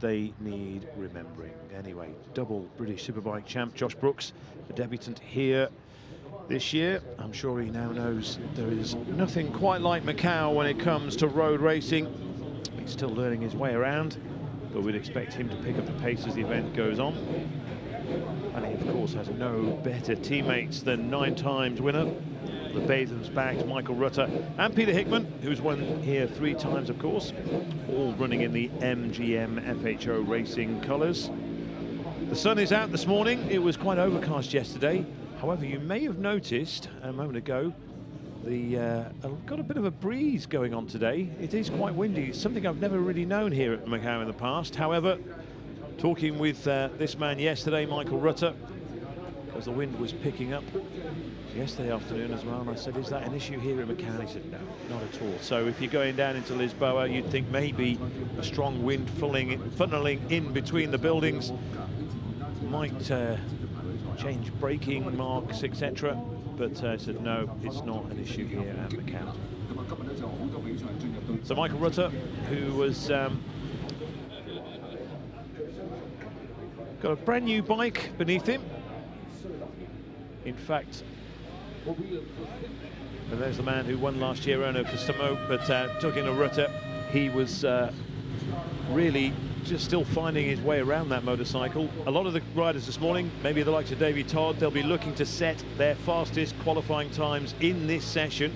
They need remembering. Anyway, double British Superbike champ Josh Brookes, a debutant here this year. I'm sure he now knows there is nothing quite like Macau when it comes to road racing. He's still learning his way around, but we'd expect him to pick up the pace as the event goes on. And he, of course, has no better teammates than 9-time winner, the Batham's backed Michael Rutter, and Peter Hickman, who's won here 3 times, of course, all running in the MGM FHO Racing colours. The sun is out this morning. It was quite overcast yesterday. However, you may have noticed a moment ago, got a bit of a breeze going on today. It is quite windy. It's something I've never really known here at Macau in the past. However, talking with this man yesterday, Michael Rutter, as the wind was picking up yesterday afternoon as well, and I said, is that an issue here in Macau? He said, no, not at all. So if you're going down into Lisboa, you'd think maybe a strong wind funneling in between the buildings might change braking marks, etc. But I said, no, it's not an issue here at Macau. So Michael Rutter, who was got a brand new bike beneath him. In fact, and there's the man who won last year, Erno Kostamo, but talking to Rutter, he was really just still finding his way around that motorcycle. A lot of the riders this morning, maybe the likes of Davey Todd, they'll be looking to set their fastest qualifying times in this session.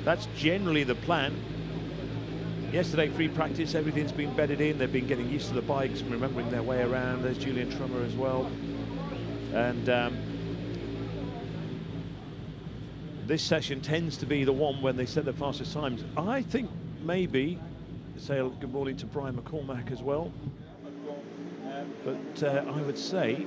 That's generally the plan. Yesterday, free practice, everything's been bedded in. They've been getting used to the bikes, remembering their way around. There's Julian Trummer as well. And this session tends to be the one when they set their fastest times. I think maybe, say good morning to Brian McCormack as well, but I would say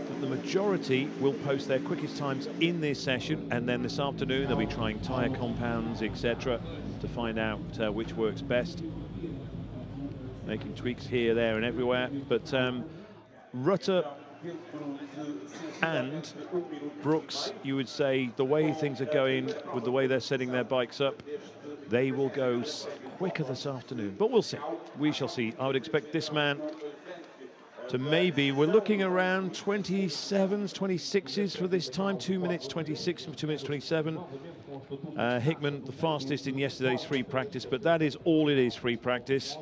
that the majority will post their quickest times in this session, and then this afternoon they'll be trying tyre compounds, etc., to find out which works best, making tweaks here, there and everywhere. But Rutter and Brookes, you would say, the way things are going with the way they're setting their bikes up, they will go quicker this afternoon, but we'll see. We shall see. I would expect this man to maybe, we're looking around 27s, 26s for this time, 2 minutes 26 and 2 minutes 27. Hickman, the fastest in yesterday's free practice, but that is all it is, free practice.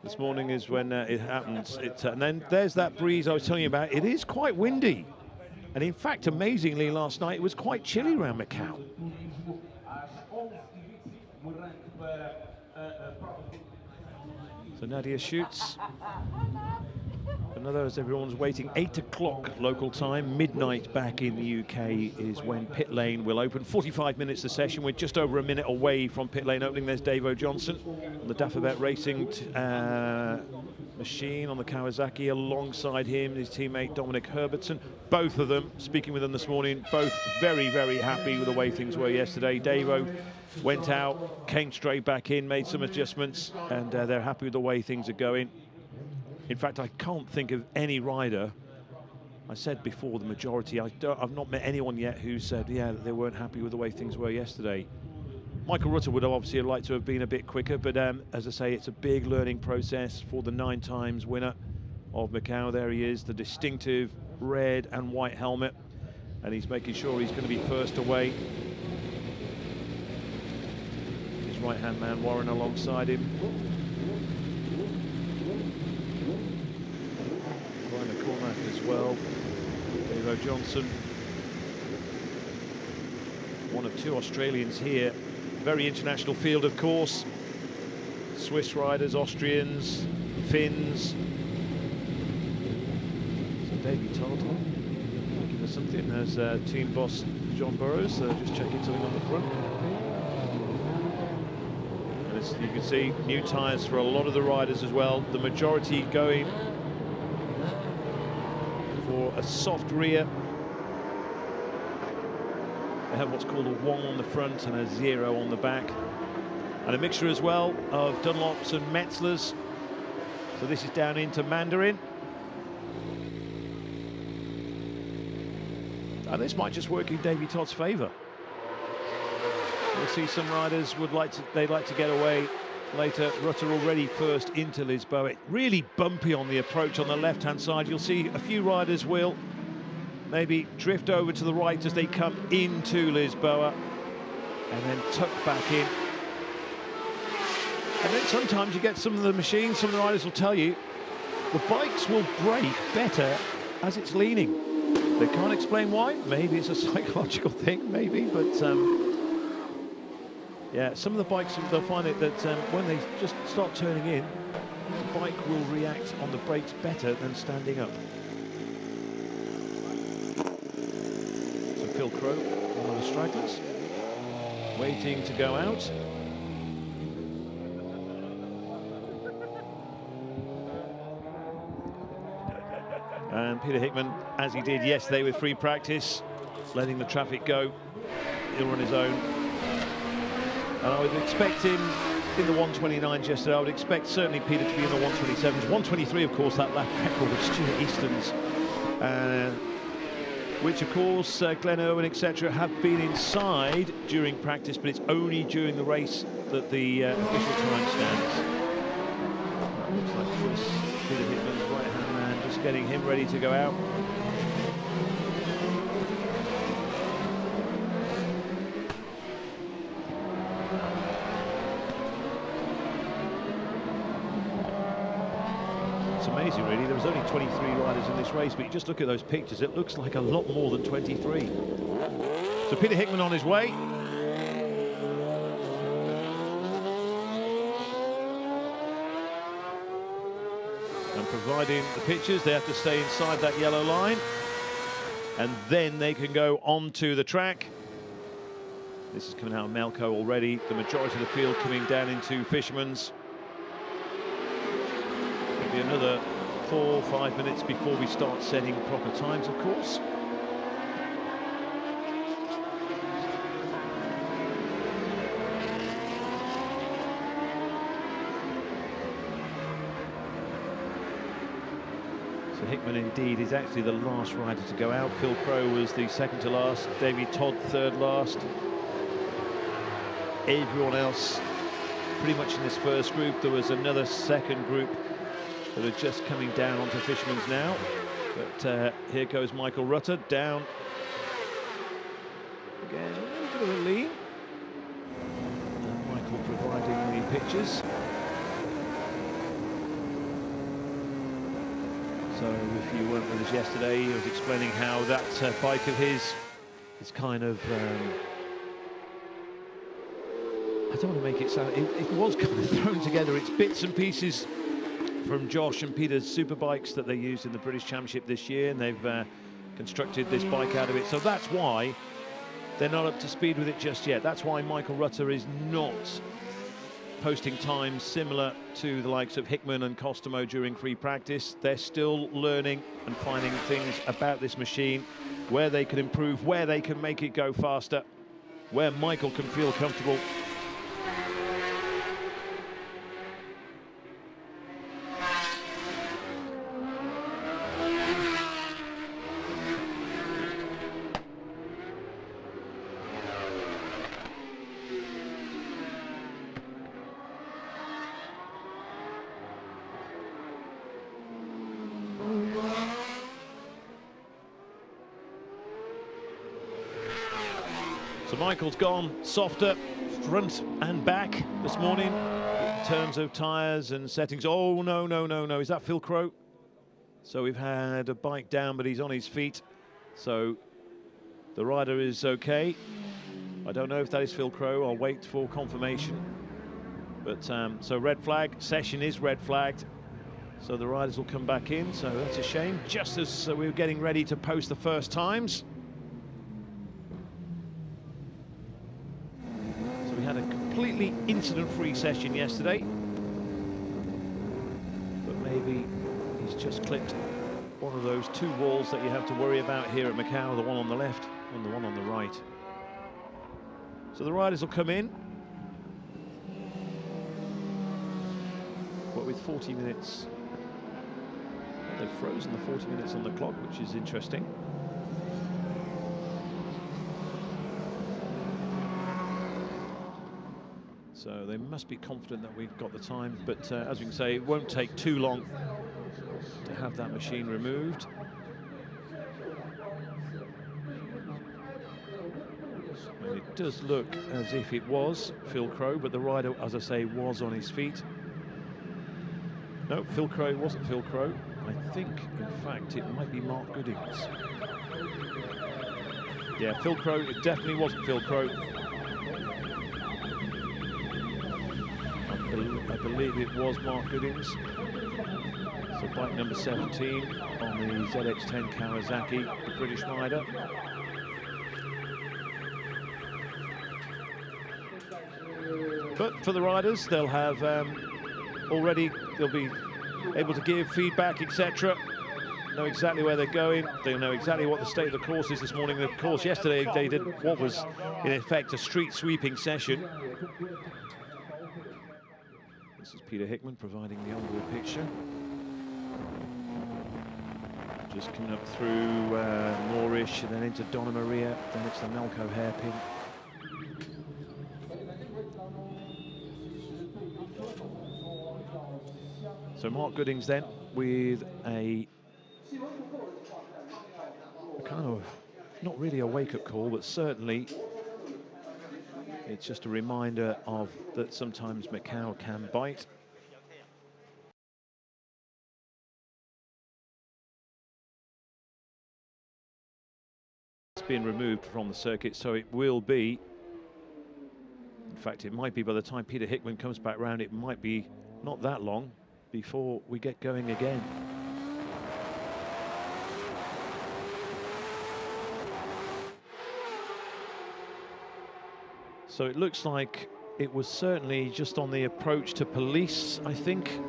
This morning is when it happens. And then there's that breeze I was telling you about. It is quite windy. And in fact, amazingly, last night it was quite chilly around Macau. So Nadia shoots. Another, as everyone's waiting, 8 o'clock local time, midnight back in the UK is when pit lane will open. 45 minutes the session. We're just over a minute away from pit lane opening. There's Davey Johnson on the Davey Racing machine on the Kawasaki. Alongside him, his teammate Dominic Herbertson. Both of them, speaking with them this morning, both very, very happy with the way things were yesterday. Davey went out, came straight back in, made some adjustments, and they're happy with the way things are going. In fact, I can't think of any rider. I said before, the majority, I've not met anyone yet who said, yeah, they weren't happy with the way things were yesterday. Michael Rutter would obviously have liked to have been a bit quicker, but as I say, it's a big learning process for the 9-times winner of Macau. There he is, the distinctive red and white helmet, and he's making sure he's going to be first away. His right-hand man, Warren, alongside him. McCormack as well. Davey Johnson, one of 2 Australians here. Very international field, of course. Swiss riders, Austrians, Finns. So Davey Todd looking for something as team boss John Burrows just checking something on the front. And as you can see, new tyres for a lot of the riders as well. The majority going for a soft rear. They have what's called a 1 on the front and a 0 on the back, and a mixture as well of Dunlops and Metzlers. So this is down into Mandarin, and this might just work in Davey Todd's favour. We'll see some riders they'd like to get away later. Rutter already first into Lisboa. Really bumpy on the approach on the left-hand side. You'll see a few riders will maybe drift over to the right as they come into Lisboa and then tuck back in. And then sometimes you get some of the machines, some of the riders will tell you, the bikes will brake better as it's leaning. They can't explain why. Maybe it's a psychological thing, maybe, but yeah, some of the bikes, they'll find it that when they just start turning in, the bike will react on the brakes better than standing up. So Phil Crowe, one of the stragglers, waiting to go out. And Peter Hickman, as he did yesterday with free practice, letting the traffic go, he'll run his own. And I would expect him in the 129s yesterday. I would expect certainly Peter to be in the 127s. 123, of course, that lap record of Stuart Easton's, which, of course, Glenn Irwin, etc., have been inside during practice, but it's only during the race that the official time stands. That looks like Chris, Peter Hickman's right-hand man, just getting him ready to go out. Amazing, really. There was only 23 riders in this race, but you just look at those pictures, it looks like a lot more than 23. So Peter Hickman on his way. And providing the pictures, they have to stay inside that yellow line, and then they can go onto the track. This is coming out of Macau already. The majority of the field coming down into Fisherman's. Another 4 or 5 minutes before we start setting proper times, of course. So Hickman indeed is actually the last rider to go out. Phil Crowe was the second to last, Davey Todd third last. Everyone else pretty much in this first group. There was another second group that are just coming down onto Fisherman's now. But here goes Michael Rutter down. Again, a little bit of a lean. And Michael providing the pictures. So if you weren't with us yesterday, he was explaining how that bike of his is kind of... I don't want to make it sound... It was kind of thrown together. It's bits and pieces from Josh and Peter's superbikes that they used in the British Championship this year, and they've constructed this bike out of it. So that's why they're not up to speed with it just yet. That's why Michael Rutter is not posting times similar to the likes of Hickman and Kostamo during free practice. They're still learning and finding things about this machine, where they can improve, where they can make it go faster, where Michael can feel comfortable. So Michael's gone softer front and back this morning in terms of tyres and settings. Oh, no, no, no, no. Is that Phil Crowe? So we've had a bike down, but he's on his feet. So the rider is okay. I don't know if that is Phil Crowe. I'll wait for confirmation. But so red flag, session is red flagged. So the riders will come back in. So that's a shame. Just as we were getting ready to post the first times. Had a completely incident-free session yesterday, but maybe he's just clipped one of those two walls that you have to worry about here at Macau, the one on the left and the one on the right. So the riders will come in, but with 40 minutes, well, they've frozen the 40 minutes on the clock, which is interesting. So they must be confident that we've got the time, but as we can say, it won't take too long to have that machine removed. And it does look as if it was Phil Crowe, but the rider, as I say, was on his feet. No, Phil Crowe, it wasn't Phil Crowe. I think, in fact, it might be Mark Goodings. Yeah, Phil Crowe, it definitely wasn't Phil Crowe. I believe it was Mark Goodings. So bike number 17 on the ZX10 Kawasaki, the British rider. But for the riders, they'll have already, they'll be able to give feedback, etc. Know exactly where they're going. They'll know exactly what the state of the course is this morning. Of course, yesterday they did what was, in effect, a street sweeping session. This is Peter Hickman providing the onboard picture. Just coming up through Moorish and then into Donna Maria. Then it's the Melco hairpin. So Mark Goodings then with a kind of, not really a wake-up call, but certainly it's just a reminder of that sometimes Macau can bite. It's been removed from the circuit, so it will be, in fact, it might be by the time Peter Hickman comes back round, it might be not that long before we get going again. So it looks like it was certainly just on the approach to police, I think,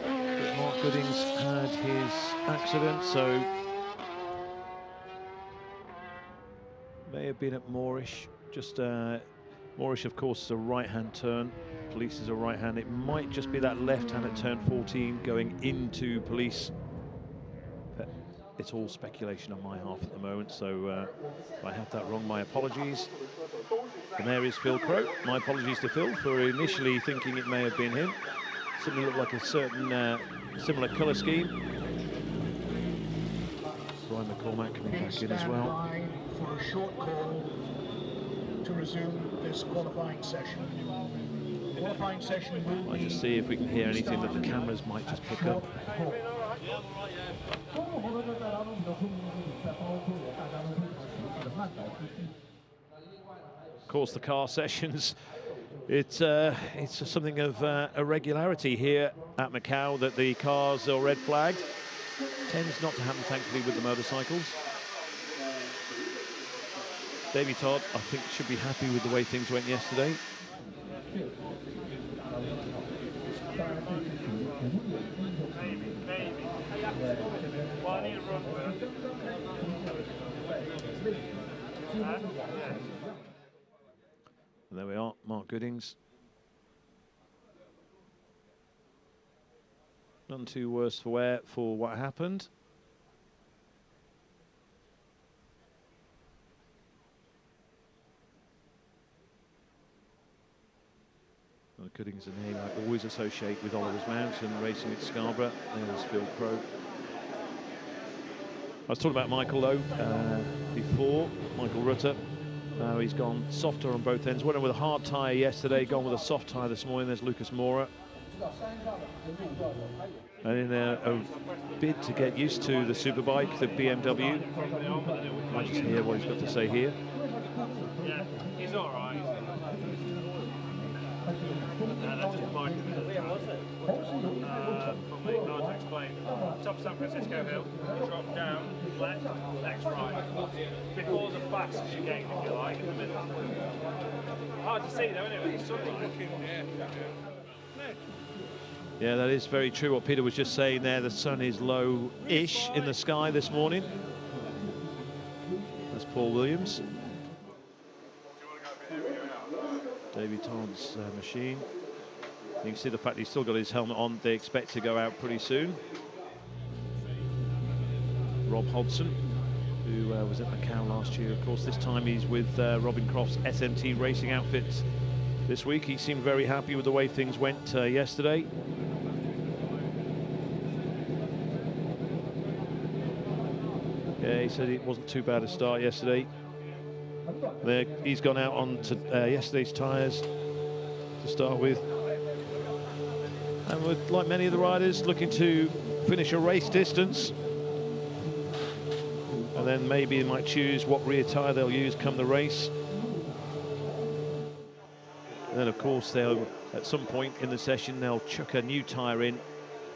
that Mark Goodings had his accident, so may have been at Moorish. Just Moorish, of course, is a right-hand turn. Police is a right-hand. It might just be that left-hand at turn 14 going into police. But it's all speculation on my half at the moment, so if I have that wrong, my apologies. And there is Phil Crowe. My apologies to Phil for initially thinking it may have been him. Certainly looked like a certain similar colour scheme. Brian McCormack coming back in as well. For a short call to resume this qualifying session. Qualifying session will I'll just see if we can hear anything that the cameras might just pick up. Of course, the car sessions, it's something of a regularity here at Macau that the cars are red flagged. Tends not to happen, thankfully, with the motorcycles. Davey Todd, I think, should be happy with the way things went yesterday. And there we are, Mark Goodings. None too worse for wear for what happened. Well, Goodings is a name I always associate with Oliver's Mountain racing at Scarborough. There's Phil Crowe. I was talking about Michael though before, Michael Rutter. He's gone softer on both ends. Went on with a hard tyre yesterday, gone with a soft tyre this morning. There's Lucas Mora. And in a bid to get used to the superbike, the BMW. I'll just hear what he's got to say here. Yeah, he's all right. That's just bike. Probably hard to explain. Top San Francisco Hill, drop down, left, next right. Before the fastest you gain, if you like, in the middle. Hard to see though, isn't it? With the sunlight. Yeah, that is very true what Peter was just saying there. The sun is low-ish in the sky this morning. That's Paul Williams. Davey Todd's machine. You can see the fact he's still got his helmet on. They expect to go out pretty soon. Rob Hodson, who was at Macau last year. Of course, this time he's with Robin Croft's SMT Racing outfits this week. He seemed very happy with the way things went yesterday. Yeah, he said it wasn't too bad a start yesterday. He's gone out on to yesterday's tyres to start with. And with, like many of the riders, looking to finish a race distance. And then maybe they might choose what rear tyre they'll use come the race. And then, of course, they'll, at some point in the session, they'll chuck a new tyre in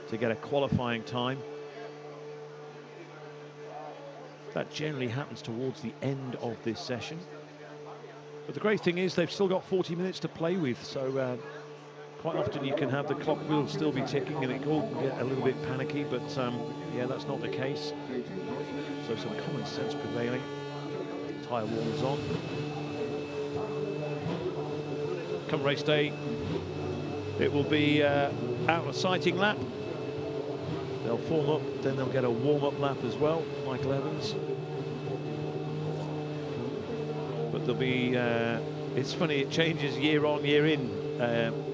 to get a qualifying time. That generally happens towards the end of this session. But the great thing is they've still got 40 minutes to play with, so quite often you can have the clock will still be ticking and it all can get a little bit panicky, but yeah, that's not the case. So some common sense prevailing. Tyre warmers on. Come race day, it will be out a sighting lap. They'll form up, then they'll get a warm-up lap as well, Michael Evans. But there'll be, it's funny, it changes year on, year in,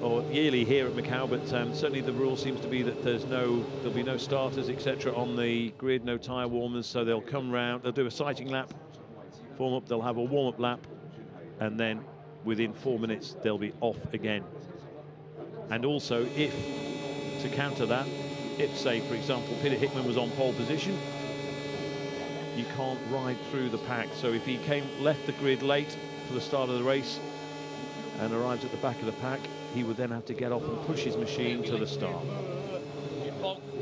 or yearly here at Macau, but certainly the rule seems to be that there'll be no starters, etc. on the grid, no tyre warmers, so they'll come round, they'll do a sighting lap, form up, they'll have a warm-up lap, and then within 4 minutes, they'll be off again. And also, if, to counter that, if, say, for example, Peter Hickman was on pole position, you can't ride through the pack. So if he left the grid late for the start of the race and arrives at the back of the pack, he would then have to get off and push his machine to the start.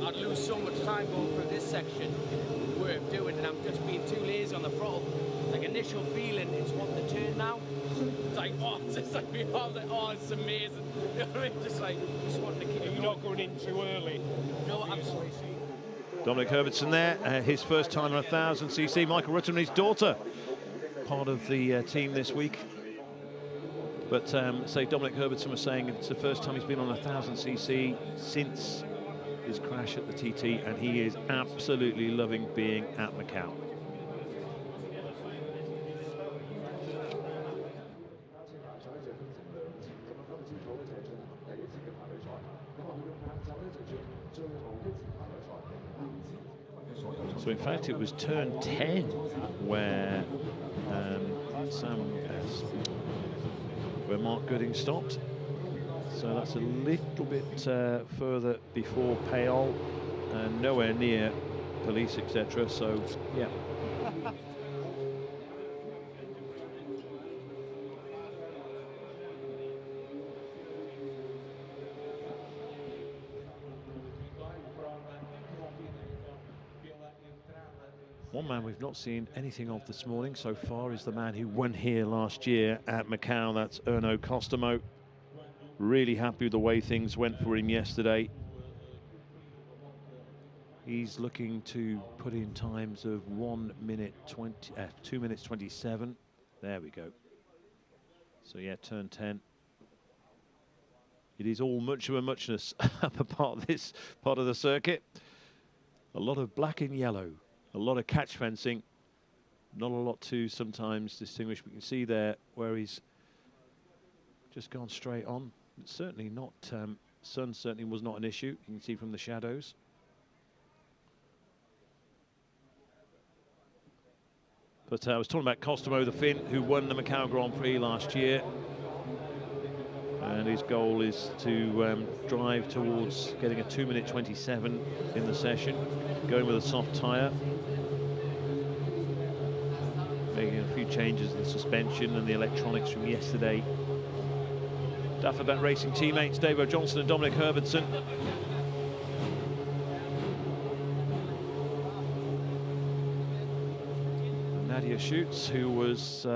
I'd lose so much time going through this section, worth doing, and I'm just being too lazy on the throttle. Like, initial feeling, it's wanting to turn now. It's like, oh, it's just like, oh, it's amazing. You know what I mean? Just like, just wanting to keep it. You're not going in too early. No, absolutely. Dominic Herbertson there, his first time on 1000cc. Michael Rutter and his daughter, part of the team this week. But say Dominic Herbertson was saying it's the first time he's been on 1000cc since his crash at the TT, and he is absolutely loving being at Macau. So in fact it was turn 10 where where Mark Gooding stopped. So that's a little bit further before Payol and nowhere near police, etc. So yeah. One man we've not seen anything of this morning so far is the man who won here last year at Macau. That's Erno Kostamo. Really happy with the way things went for him yesterday. He's looking to put in times of 1 minute 20, 2 minutes 27. There we go. So yeah, turn 10. It is all much of a muchness upper part of this part of the circuit. A lot of black and yellow. A lot of catch fencing, not a lot to sometimes distinguish. We can see there where he's just gone straight on. It's certainly not, sun certainly was not an issue. You can see from the shadows. But I was talking about Kostamo, the Finn, who won the Macau Grand Prix last year. And his goal is to drive towards getting a 2 minute 27 in the session, going with a soft tyre. Making a few changes in the suspension and the electronics from yesterday. Dafferbat Racing teammates Davey Johnson and Dominic Herbertson. Nadia Schutz, who was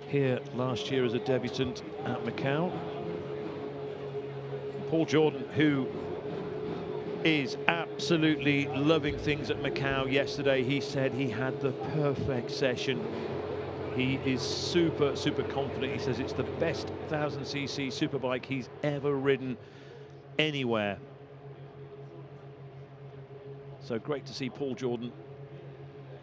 here last year as a debutant at Macau. Paul Jordan, who is absolutely loving things at Macau. Yesterday he said he had the perfect session. He is super confident. He says it's the best 1000cc superbike he's ever ridden anywhere. So great to see Paul Jordan.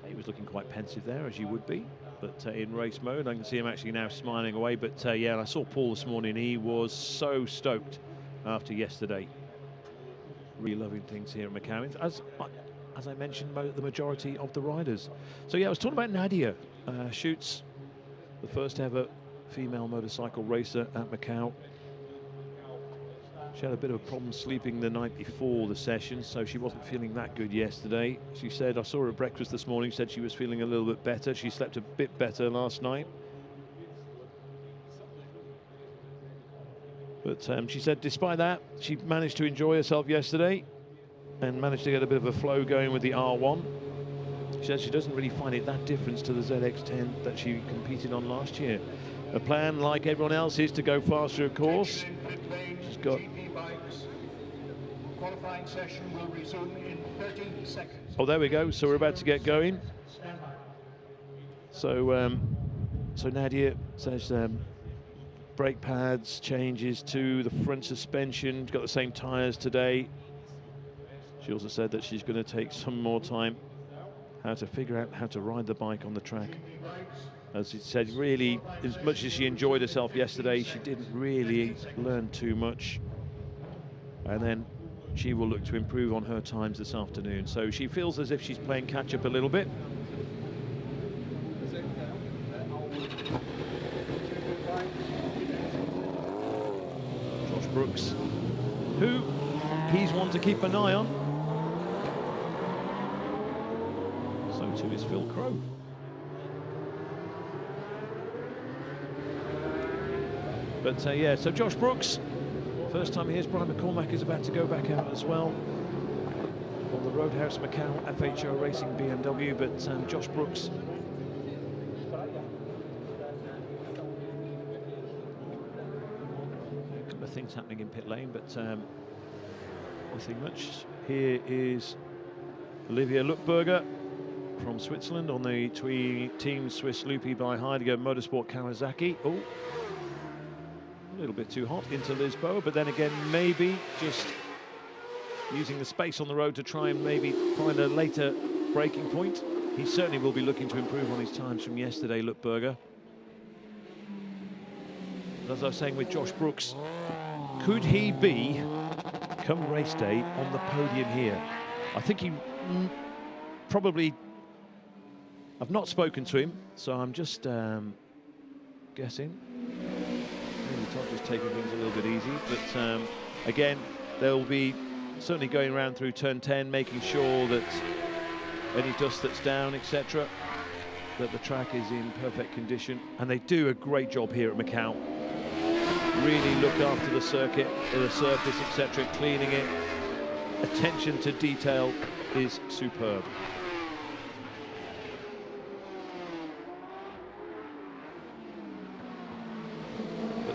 He was looking quite pensive there, as you would be. but in race mode. I can see him actually now smiling away. But yeah, and I saw Paul this morning. He was so stoked after yesterday. Really loving things here at Macau, as I mentioned, the majority of the riders. So yeah, I was talking about Nadia. Shoots the first ever female motorcycle racer at Macau. She had a bit of a problem sleeping the night before the session, so she wasn't feeling that good yesterday. She said, I saw her at breakfast this morning, said she was feeling a little bit better. She slept a bit better last night. But she said despite that, she managed to enjoy herself yesterday and managed to get a bit of a flow going with the R1. She says she doesn't really find it that different to the ZX-10 that she competed on last year. Her plan, like everyone else, is to go faster, of course. She's got... Qualifying session will resume in 30 seconds. Oh, there we go. So we're about to get going. So, so Nadia says brake pads, changes to the front suspension. Got the same tyres today. She also said that she's going to take some more time how to figure out how to ride the bike on the track. As she said, really, as much as she enjoyed herself yesterday, she didn't really learn too much. And then she will look to improve on her times this afternoon. So she feels as if she's playing catch up a little bit. Josh Brookes, who he's one to keep an eye on. So too is Philip Crowe. But yeah, so Josh Brookes, first time he is. Brian McCormack is about to go back out as well on the Roadhouse Macau FHO Racing BMW. But Josh Brookes, a couple of things happening in pit lane, but nothing much. Here is Olivia Luckberger from Switzerland on the Team Swiss Loopy by Heidegger Motorsport Kawasaki. Oh, a little bit too hot into Lisboa, but then again, maybe just using the space on the road to try and maybe find a later braking point. He certainly will be looking to improve on his times from yesterday, Luckberger. As I was saying with Josh Brookes, could he be, come race day, on the podium here? I think he probably... I've not spoken to him, so I'm just guessing. Todd just taking things a little bit easy, but again, they'll be certainly going around through turn 10, making sure that any dust that's down, etc., that the track is in perfect condition. And they do a great job here at Macau. Really look after the circuit, the surface, etc., cleaning it. Attention to detail is superb.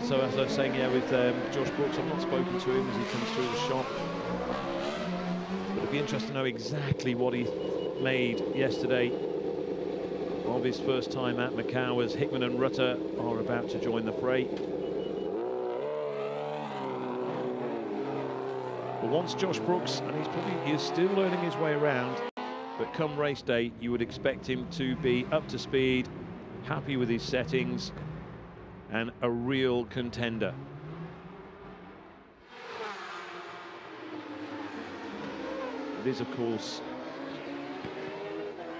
So as I was saying, yeah, with Josh Brookes, I've not spoken to him as he comes through the shop. But it'd be interesting to know exactly what he made yesterday of his first time at Macau, as Hickman and Rutter are about to join the fray. But once Josh Brookes, and he's still learning his way around, but come race day, you would expect him to be up to speed, happy with his settings, and a real contender. It is, of course,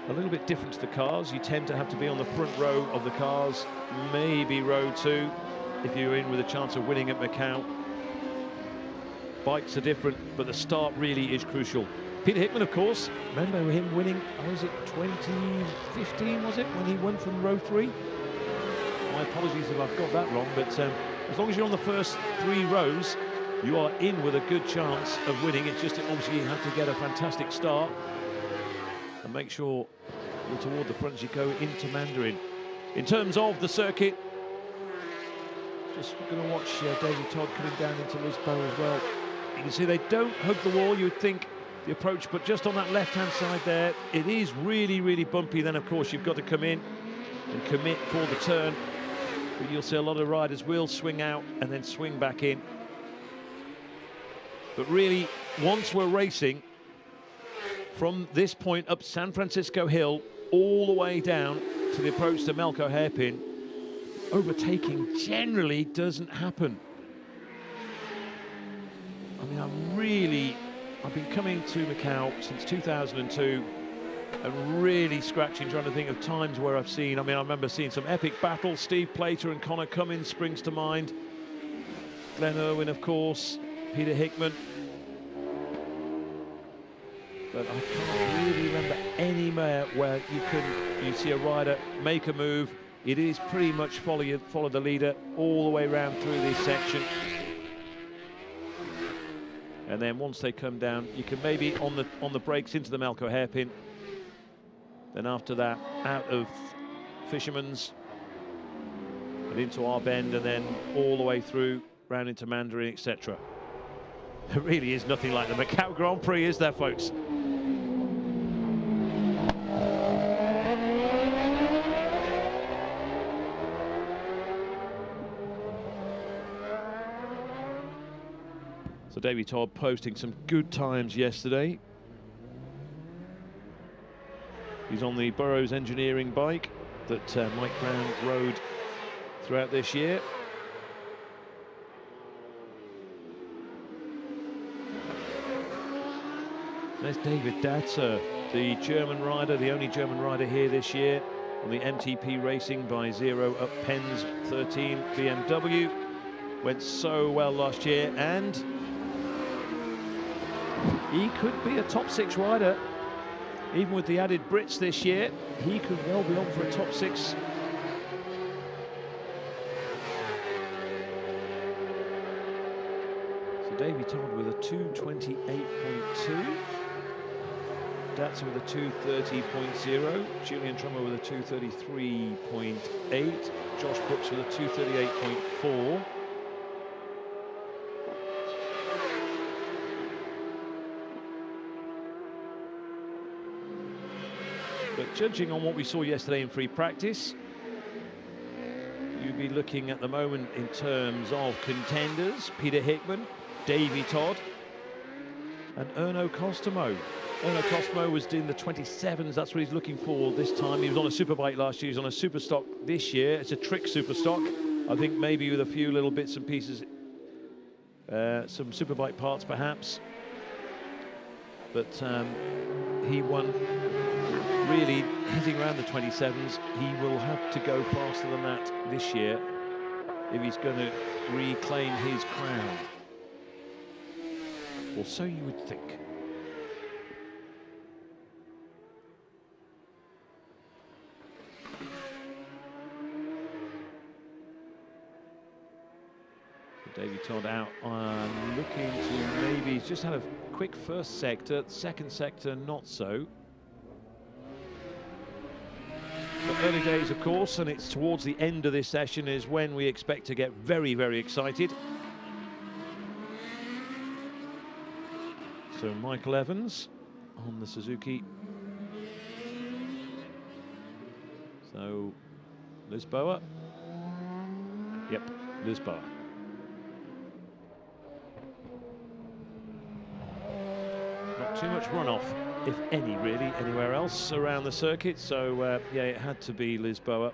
a little bit different to the cars. You tend to have to be on the front row of the cars, maybe row 2, if you're in with a chance of winning at Macau. Bikes are different, but the start really is crucial. Peter Hickman, of course, remember him winning, was it 2015, was it, when he won from row 3? My apologies if I've got that wrong, but as long as you're on the first 3 rows, you are in with a good chance of winning. It's just that obviously you have to get a fantastic start and make sure you're toward the front as you go into Mandarin. In terms of the circuit, just going to watch Davey Todd coming down into Lisboa as well. You can see they don't hug the wall, you would think, the approach, but just on that left-hand side there, it is really, really bumpy. Then, of course, you've got to come in and commit for the turn. But you'll see a lot of riders will swing out and then swing back in. But really, once we're racing from this point up San Francisco Hill all the way down to the approach to Melco hairpin, overtaking generally doesn't happen. I mean, I've been coming to Macau since 2002 and really scratching, trying to think of times where I've seen, I remember seeing some epic battles. Steve Plater and Connor Cummins springs to mind. Glenn Irwin, of course, Peter Hickman. But I can't really remember anywhere where you see a rider make a move. It is pretty much follow the leader all the way around through this section. And then once they come down, you can maybe on the brakes into the Melco hairpin. Then after that, out of Fisherman's and into our bend, and then all the way through, round into Mandarin, etc. There really is nothing like the Macau Grand Prix, is there, folks? So Davey Todd posting some good times yesterday. He's on the Burrows engineering bike that Mike Brown rode throughout this year. There's David Datzer, the German rider, the only German rider here this year on the MTP-Racing by 0 up Penz 13 BMW. Went so well last year, and he could be a top 6 rider. Even with the added Brits this year, he could well be on for a top 6. So Davey Todd with a 228.2. Datzer with a 230.0. Julian Trummer with a 233.8. Josh Brookes with a 238.4. But judging on what we saw yesterday in free practice, you'd be looking at the moment in terms of contenders: Peter Hickman, Davey Todd, and Erno Kostamo. Erno Kostamo was in the 27s. That's what he's looking for this time. He was on a superbike last year. He's on a super stock this year. It's a trick super stock. I think maybe with a few little bits and pieces, some superbike parts perhaps. But he won. Really hitting around the 27s. He will have to go faster than that this year if he's going to reclaim his crown. Or so you would think. Davey Todd out looking to maybe, he's just had a quick first sector, second sector not so. But early days, of course, and it's towards the end of this session is when we expect to get very, very excited. So Michael Evans on the Suzuki. So Lisboa. Yep, Lisboa. Not too much runoff, if any, really, anywhere else around the circuit. So, yeah, it had to be Lisboa.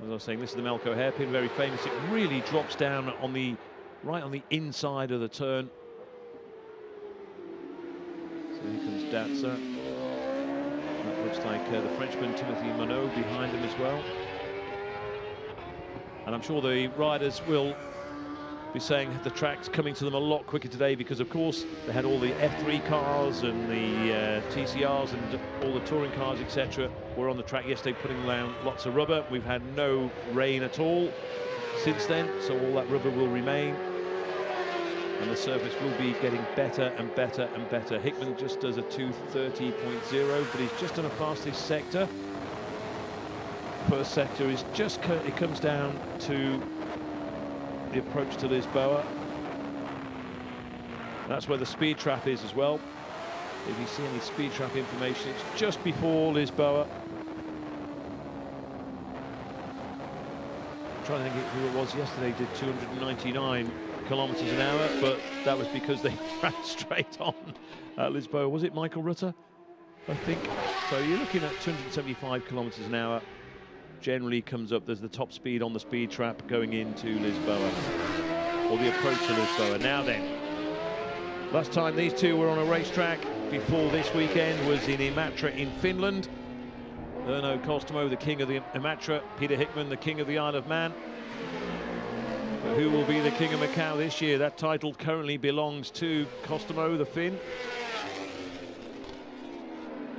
As I was saying, this is the Melco hairpin, very famous. It really drops down on the right on the inside of the turn. So here comes Datzer. That looks like the Frenchman Timothy Monod behind him as well. And I'm sure the riders will be saying the track's coming to them a lot quicker today because, of course, they had all the F3 cars and the TCRs and all the touring cars, etc. were on the track yesterday putting down lots of rubber. We've had no rain at all since then, so all that rubber will remain. And the surface will be getting better and better and better. Hickman just does a 230.0, but he's just on a fastest sector. First sector is just, it comes down to the approach to Lisboa. That's where the speed trap is as well. If you see any speed trap information, it's just before Lisboa. I'm trying to think who it was yesterday did 299 kilometers an hour, but that was because they ran straight on Lisboa. Was it Michael Rutter? I think. So you're looking at 275 kilometers an hour. Generally comes up, there's the top speed on the speed trap going into Lisboa, or the approach to Lisboa. Now then, last time these two were on a racetrack before this weekend was in Imatra in Finland. Erno Kostamo, the king of the Imatra, Peter Hickman, the king of the Isle of Man. But who will be the king of Macau this year? That title currently belongs to Kostamo, the Finn.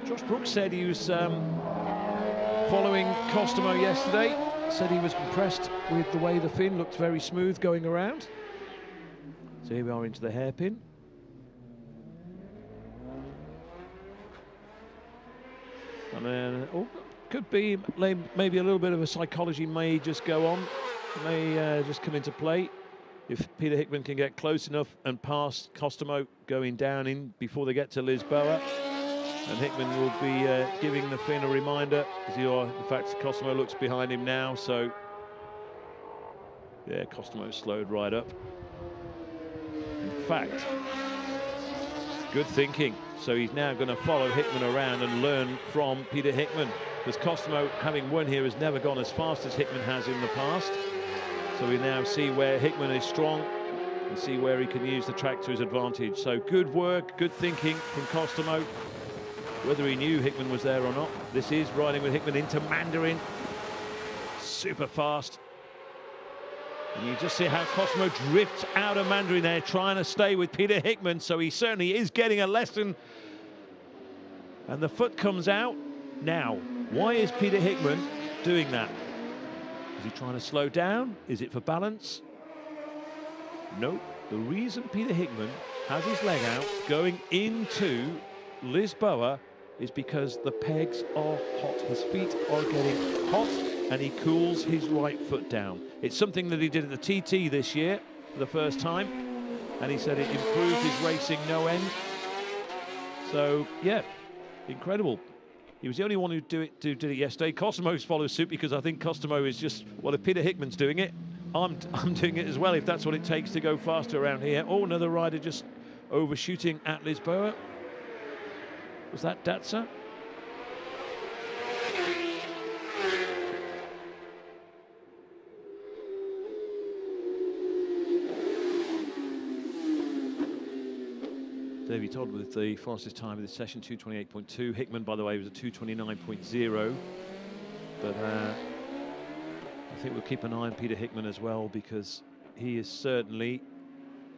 Josh Brookes said he was following Kostamo yesterday, said he was impressed with the way the Finn looked very smooth going around. So here we are into the hairpin. And then, could be maybe a little bit of a psychology may just go on, may just come into play. If Peter Hickman can get close enough and pass Kostamo going down in before they get to Lisboa. And Hickman will be giving the Finn a reminder, as the fact Kostamo looks behind him now. So, yeah, Kostamo slowed right up. In fact, good thinking. So he's now going to follow Hickman around and learn from Peter Hickman. Because Kostamo, having won here, has never gone as fast as Hickman has in the past. So we now see where Hickman is strong and see where he can use the track to his advantage. So good work, good thinking from Kostamo. Whether he knew Hickman was there or not. This is riding with Hickman into Mandarin. Super fast. And you just see how Kostamo drifts out of Mandarin there, trying to stay with Peter Hickman. So he certainly is getting a lesson. And the foot comes out. Now, why is Peter Hickman doing that? Is he trying to slow down? Is it for balance? No. The reason Peter Hickman has his leg out going into Lisboa is because the pegs are hot. His feet are getting hot and he cools his right foot down. It's something that he did at the TT this year for the first time, and he said it improved his racing no end. So yeah, incredible. He was the only one who did it yesterday. Kostamo's follows suit, because I think Kostamo is just, well, if Peter Hickman's doing it, I'm doing it as well, if that's what it takes to go faster around here. Oh, another rider just overshooting at Lisboa. Was that Datzer? Davey Todd with the fastest time of this session, 2:28.2. Hickman, by the way, was a 2:29.0. But I think we'll keep an eye on Peter Hickman as well, because he has certainly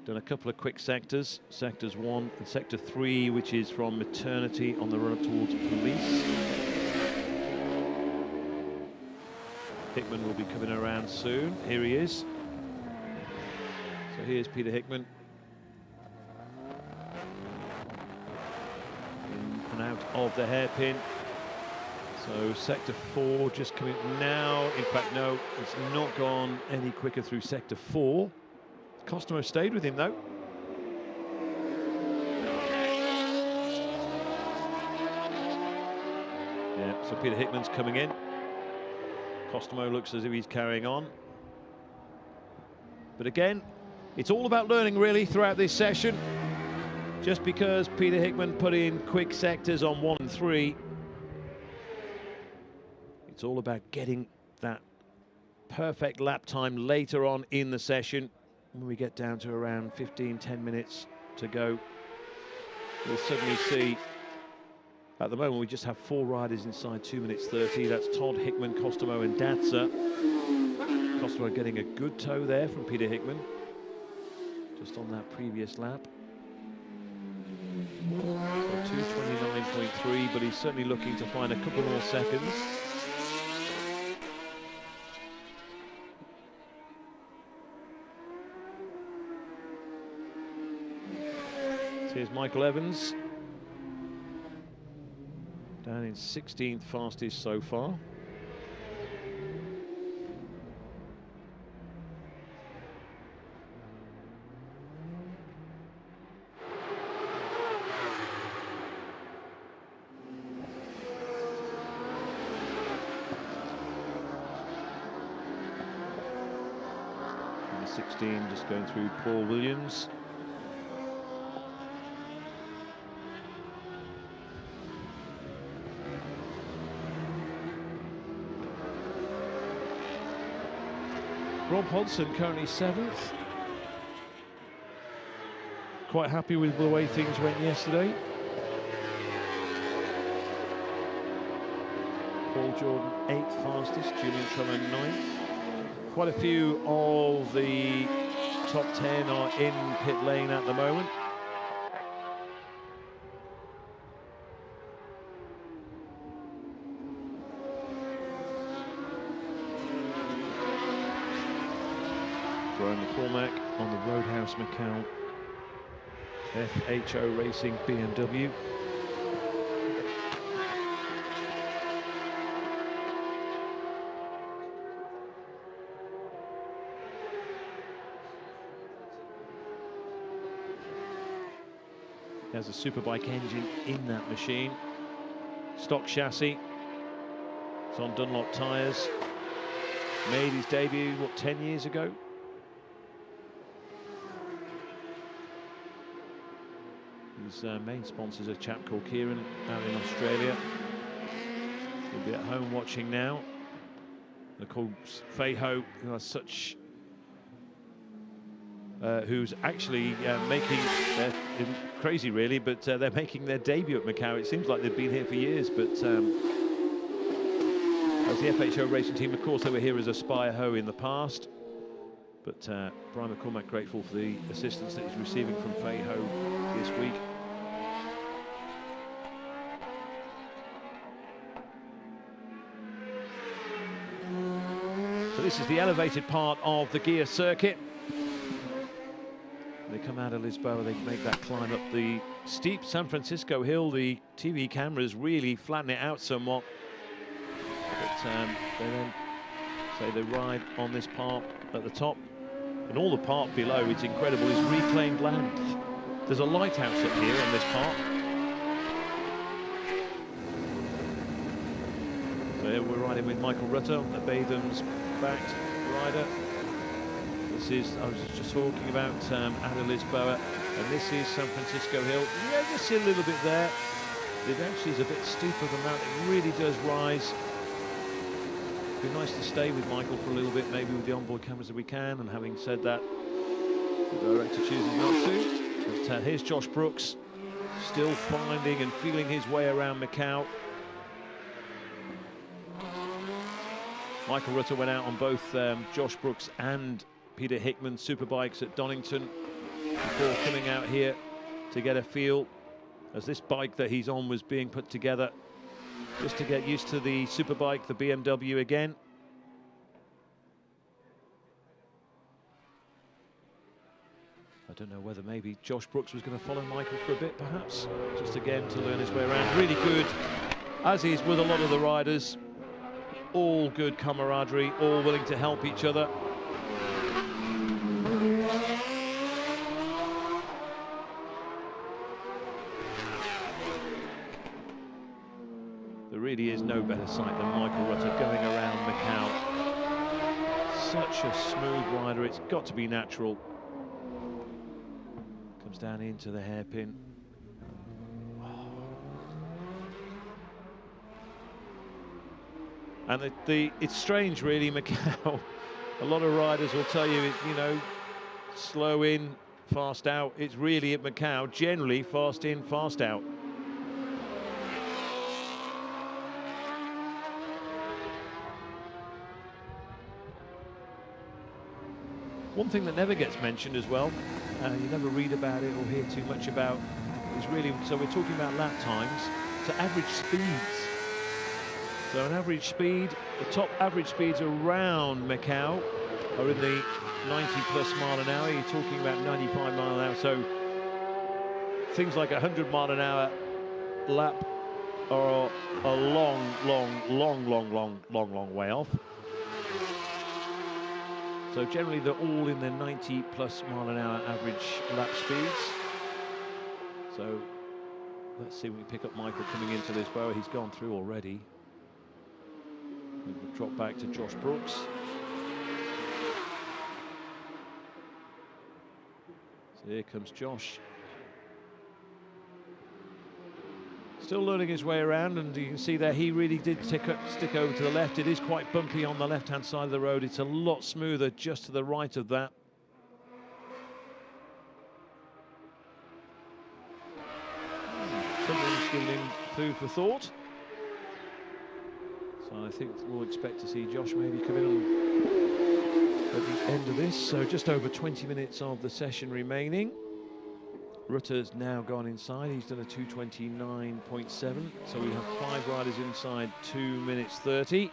done a couple of quick sectors, sectors 1 and sector 3, which is from maternity on the run up towards police. Hickman will be coming around soon. Here he is. So here's Peter Hickman. In and out of the hairpin. So sector 4 just coming now. In fact, no, it's not gone any quicker through sector 4. Kostamo stayed with him though. Yeah, so Peter Hickman's coming in. Kostamo looks as if he's carrying on. But again, it's all about learning really throughout this session. Just because Peter Hickman put in quick sectors on 1 and 3, it's all about getting that perfect lap time later on in the session. When we get down to around 10 minutes to go, we'll suddenly see, at the moment we just have 4 riders inside 2 minutes 30. That's Todd, Hickman, Kostamo and Datzer. Kostamo getting a good tow there from Peter Hickman, just on that previous lap. So 2:29.3, but he's certainly looking to find a couple more seconds. Here's Michael Evans, down in 16th fastest so far. And 16 just going through Paul Williams. Rob Hodson currently 7th. Quite happy with the way things went yesterday. Paul Jordan 8th fastest, Julian Trummer 9th. Quite a few of the top 10 are in pit lane at the moment. McCormack on the Roadhouse Macau FHO Racing BMW. He has a superbike engine in that machine. Stock chassis. It's on Dunlop tyres. Made his debut, what, 10 years ago? His main sponsors are a chap called Kieran out in Australia. He'll be at home watching now. They're called Feiho, who are such, who's actually making, crazy really, but they're making their debut at Macau. It seems like they've been here for years, but as the FHO racing team, of course, they were here as Aspire Ho in the past. But Brian McCormack grateful for the assistance that he's receiving from Feiho this week. So this is the elevated part of the Guia circuit. They come out of Lisboa, they make that climb up the steep San Francisco hill. The TV cameras really flatten it out somewhat. But they then say they ride on this part at the top. And all the part below, it's incredible, is reclaimed land. There's a lighthouse up here on this part. So we're riding with Michael Rutter, the Batham's backed rider. This is, I was just talking about out of Lisboa, and this is San Francisco Hill. Yeah, you see a little bit there. It actually is a bit steeper than that. It really does rise. It'd be nice to stay with Michael for a little bit, maybe with the onboard cameras if we can. And having said that, the director chooses not to. But here's Josh Brookes, still finding and feeling his way around Macau. Michael Rutter went out on both Josh Brookes and Peter Hickman superbikes at Donington before coming out here to get a feel as this bike that he's on was being put together, just to get used to the superbike, the BMW again. I don't know whether maybe Josh Brookes was going to follow Michael for a bit, perhaps, just again to learn his way around. Really good, as is with a lot of the riders. All good camaraderie, all willing to help each other. There really is no better sight than Michael Rutter going around Macau. Such a smooth rider, it's got to be natural. Comes down into the hairpin. And it's strange, really, Macau. A lot of riders will tell you, you know, slow in, fast out. It's really at Macau, generally fast in, fast out. One thing that never gets mentioned as well, you never read about it or hear too much about, is really, so we're talking about lap times, so average speeds. So an average speed, the top average speeds around Macau are in the 90+ mile an hour. You're talking about 95 mile an hour. So things like 100 mile an hour lap are a long way off. So generally they're all in the 90+ mile an hour average lap speeds. So let's see when we pick up Michael coming into Lisboa. He's gone through already. We'll drop back to Josh Brookes. So here comes Josh. Still learning his way around, and you can see there he really did stick over to the left. It is quite bumpy on the left-hand side of the road. It's a lot smoother just to the right of that. Something's giving him food for thought. So I think we'll expect to see Josh maybe come in at the end of this. So just over 20 minutes of the session remaining. Rutter's now gone inside. He's done a 2:29.7. So we have 5 riders inside 2 minutes 30.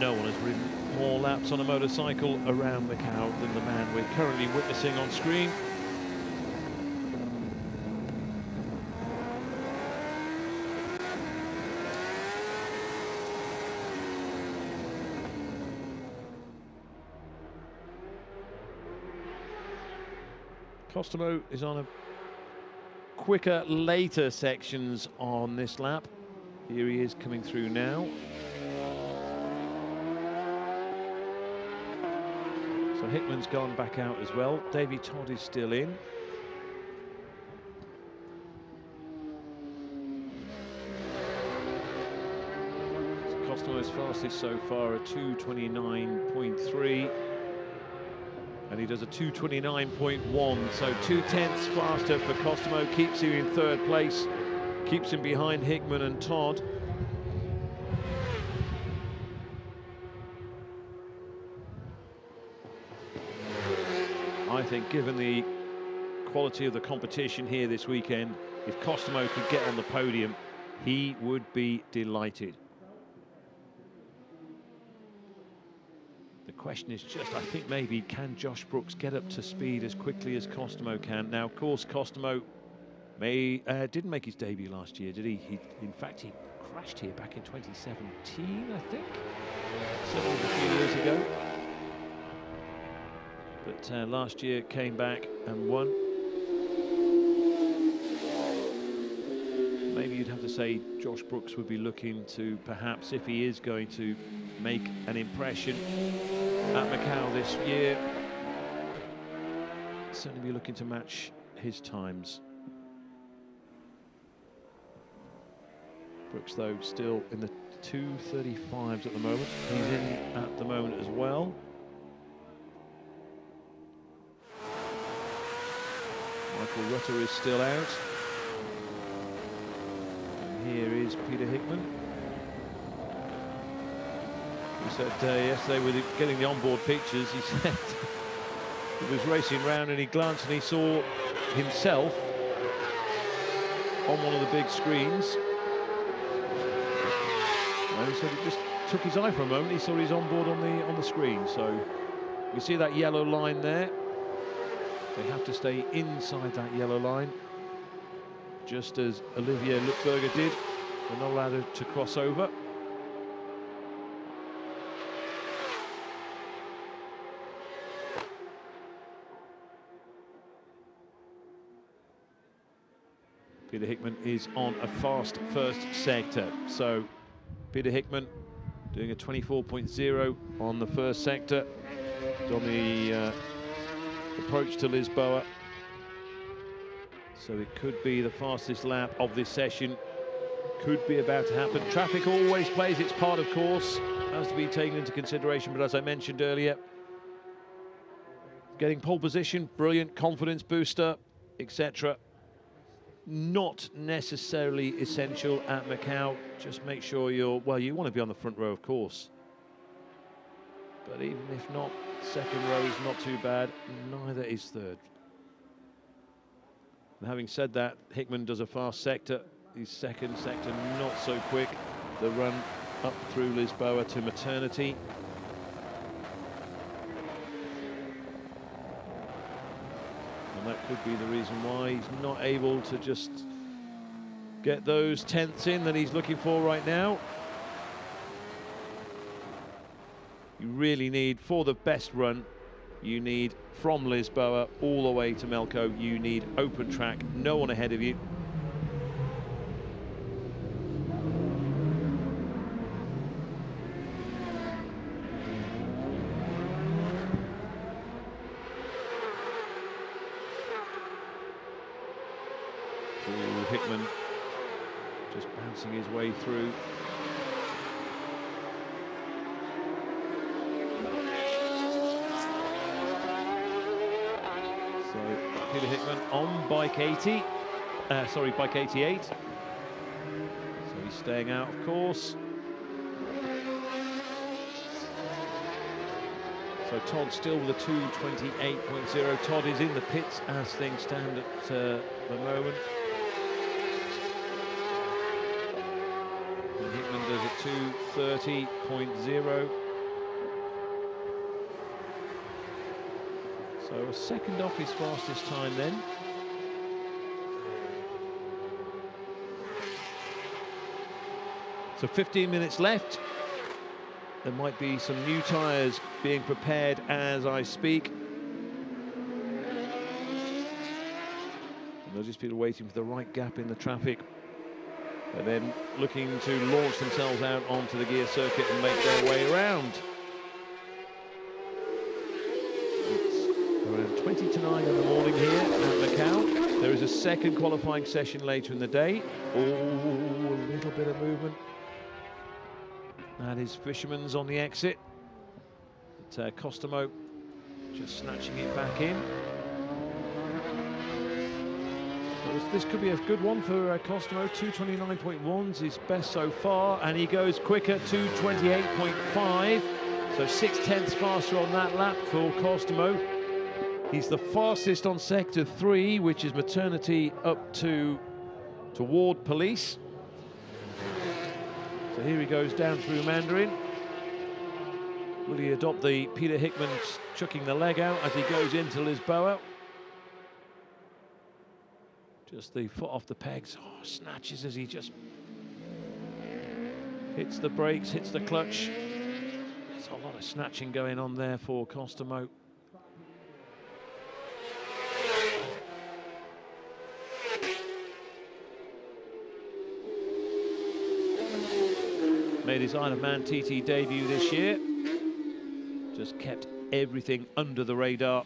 No one has ridden more laps on a motorcycle around Macau than the man we're currently witnessing on screen. Kostamo is on a quicker, later sections on this lap. Here he is coming through now. So Hickman's gone back out as well. Davey Todd is still in. So Kostamo's fastest so far, a 2:29.3. And he does a 2:29.1, so 2/10 faster for Kostamo, keeps him in 3rd place, keeps him behind Hickman and Todd. I think given the quality of the competition here this weekend, if Kostamo could get on the podium, he would be delighted. The question is just, I think maybe, can Josh Brookes get up to speed as quickly as Kostamo can? Now, of course, Kostamo didn't make his debut last year, did he? In fact, he crashed here back in 2017, I think. Certainly a few years ago. But last year came back and won. Maybe you'd have to say Josh Brookes would be looking to, perhaps, if he is going to make an impression at Macau this year, certainly be looking to match his times. Brookes, though, still in the 2:35s at the moment. He's in at the moment as well. Michael Rutter is still out. And here is Peter Hickman. He said yesterday, with getting the onboard pictures, he said he was racing around and he glanced and he saw himself on one of the big screens. And he said it just took his eye for a moment. He saw his onboard on the screen. So you see that yellow line there. They have to stay inside that yellow line, just as Olivier Lutzberger did. They're not allowed to cross over. Peter Hickman is on a fast first sector. So Peter Hickman doing a 24.0 on the first sector. It's on the approach to Lisboa. So it could be the fastest lap of this session. Could be about to happen. Traffic always plays its part, of course. Has to be taken into consideration, but as I mentioned earlier, getting pole position, brilliant confidence booster, etc. Not necessarily essential at Macau. Just make sure well, you want to be on the front row, of course. But even if not, second row is not too bad. Neither is third. And having said that, Hickman does a fast sector. His second sector not so quick. The run up through Lisboa to Maternity. And that could be the reason why he's not able to just get those tenths in that he's looking for right now. You really need, for the best run, you need from Lisboa all the way to Melco, you need open track, no one ahead of you. Hickman just bouncing his way through. So Peter Hickman on bike 80, bike 88. So he's staying out of course. So Todd still with a 2:28.0. Todd is in the pits as things stand at the moment. And Hickman does a 2:30.0. So a second off his fastest time then. So 15 minutes left. There might be some new tyres being prepared as I speak. And they'll just be waiting for the right gap in the traffic. And then looking to launch themselves out onto the Guia circuit and make their way around. It's around 20 to 9 in the morning here at Macau. There is a second qualifying session later in the day. Oh, a little bit of movement. That is Fisherman's on the exit. But Kostamo just snatching it back in. This could be a good one for Kostamo. 2:29.1's his best so far, and he goes quicker, 2:28.5. So 6/10 faster on that lap for Kostamo. He's the fastest on sector 3, which is maternity up toward police. So here he goes down through Mandarin. Will he adopt the Peter Hickman chucking the leg out as he goes into Lisboa? Just the foot off the pegs. Oh, snatches as he just hits the brakes, hits the clutch. There's a lot of snatching going on there for Kostamo. Made his Isle of Man TT debut this year. Just kept everything under the radar.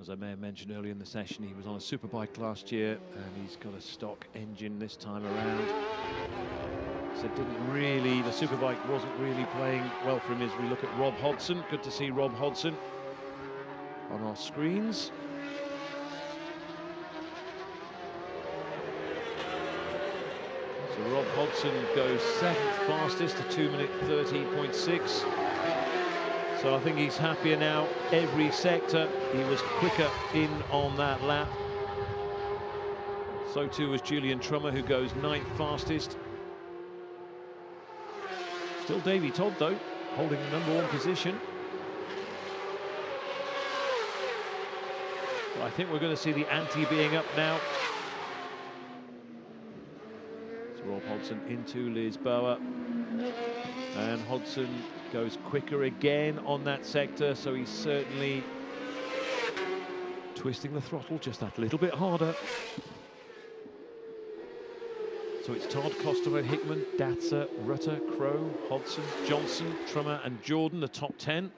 As I may have mentioned earlier in the session, he was on a superbike last year and he's got a stock engine this time around. So the superbike wasn't really playing well for him as we look at Rob Hodson. Good to see Rob Hodson on our screens. So Rob Hodson goes 7th fastest to 2:30.6. So I think he's happier now. Every sector, he was quicker in on that lap. So too was Julian Trummer, who goes 9th fastest. Still Davey Todd, though, holding the #1 position. But I think we're going to see the ante being up now. So Rob Hodson into Lisboa. And Hodson goes quicker again on that sector, so he's certainly twisting the throttle just that little bit harder. So it's Todd, Kostamo, Hickman, Datzer, Rutter, Crowe, Hodson, Johnson, Trummer and Jordan, the top 10.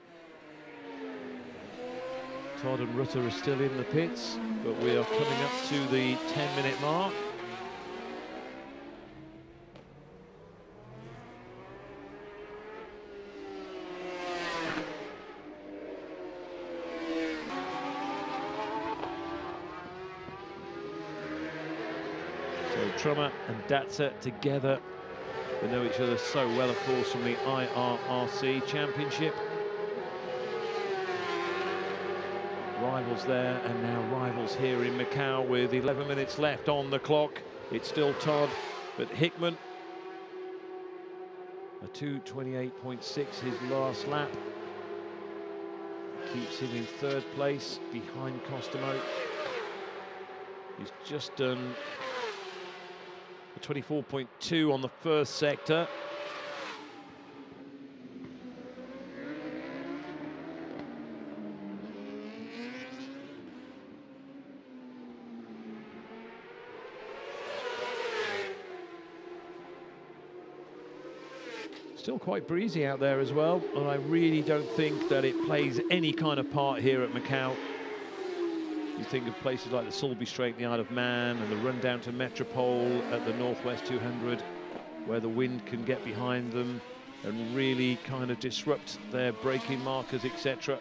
Todd and Rutter are still in the pits, but we are coming up to the 10-minute mark. Trummer and Datzer together. They know each other so well, of course, from the IRRC Championship. Rivals there, and now rivals here in Macau with 11 minutes left on the clock. It's still Todd, but Hickman, a 2:28.6 his last lap. Keeps him in 3rd place behind Kostamo. He's just done 24.2 on the first sector. Still quite breezy out there as well, and I really don't think that it plays any kind of part here at Macau. You think of places like the Sulby Strait, the Isle of Man, and the run down to Metropole at the Northwest 200, where the wind can get behind them and really kind of disrupt their braking markers, etc.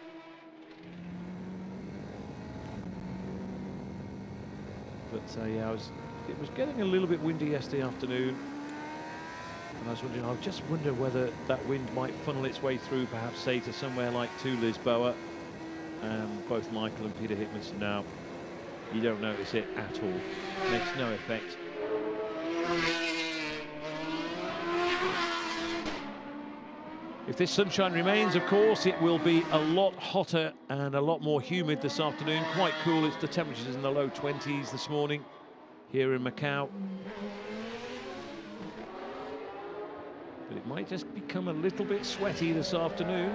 But yeah, it was getting a little bit windy yesterday afternoon, and I just wonder whether that wind might funnel its way through, perhaps say to somewhere like to Lisboa. Both Michael and Peter Hickman said, no, you don't notice it at all. Makes no effect. If this sunshine remains, of course, it will be a lot hotter and a lot more humid this afternoon. Quite cool. It's the temperatures in the low 20s this morning here in Macau. But it might just become a little bit sweaty this afternoon.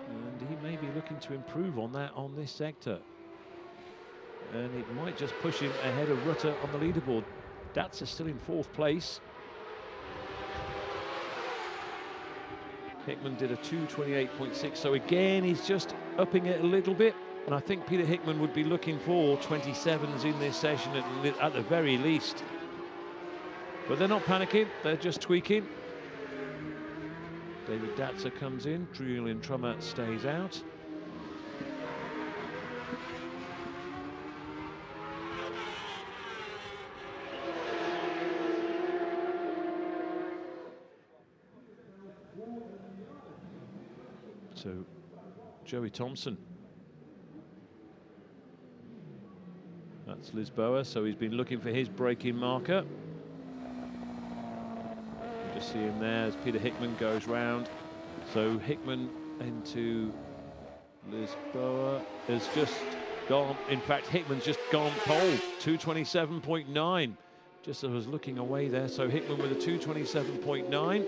And he may be looking to improve on that on this sector. And it might just push him ahead of Rutter on the leaderboard. Datzer still in 4th place. Hickman did a 2:28.6, so again he's just upping it a little bit, and I think Peter Hickman would be looking for 27s in this session at the very least. But they're not panicking, they're just tweaking. David Datzer comes in, Julian Trummer stays out. So, Joey Thompson. That's Lisboa, so he's been looking for his braking marker. You just see him there as Peter Hickman goes round. So Hickman into Lisboa has just gone, in fact Hickman's just gone pole, 2:27.9. Just as I was looking away there, so Hickman with a 2:27.9.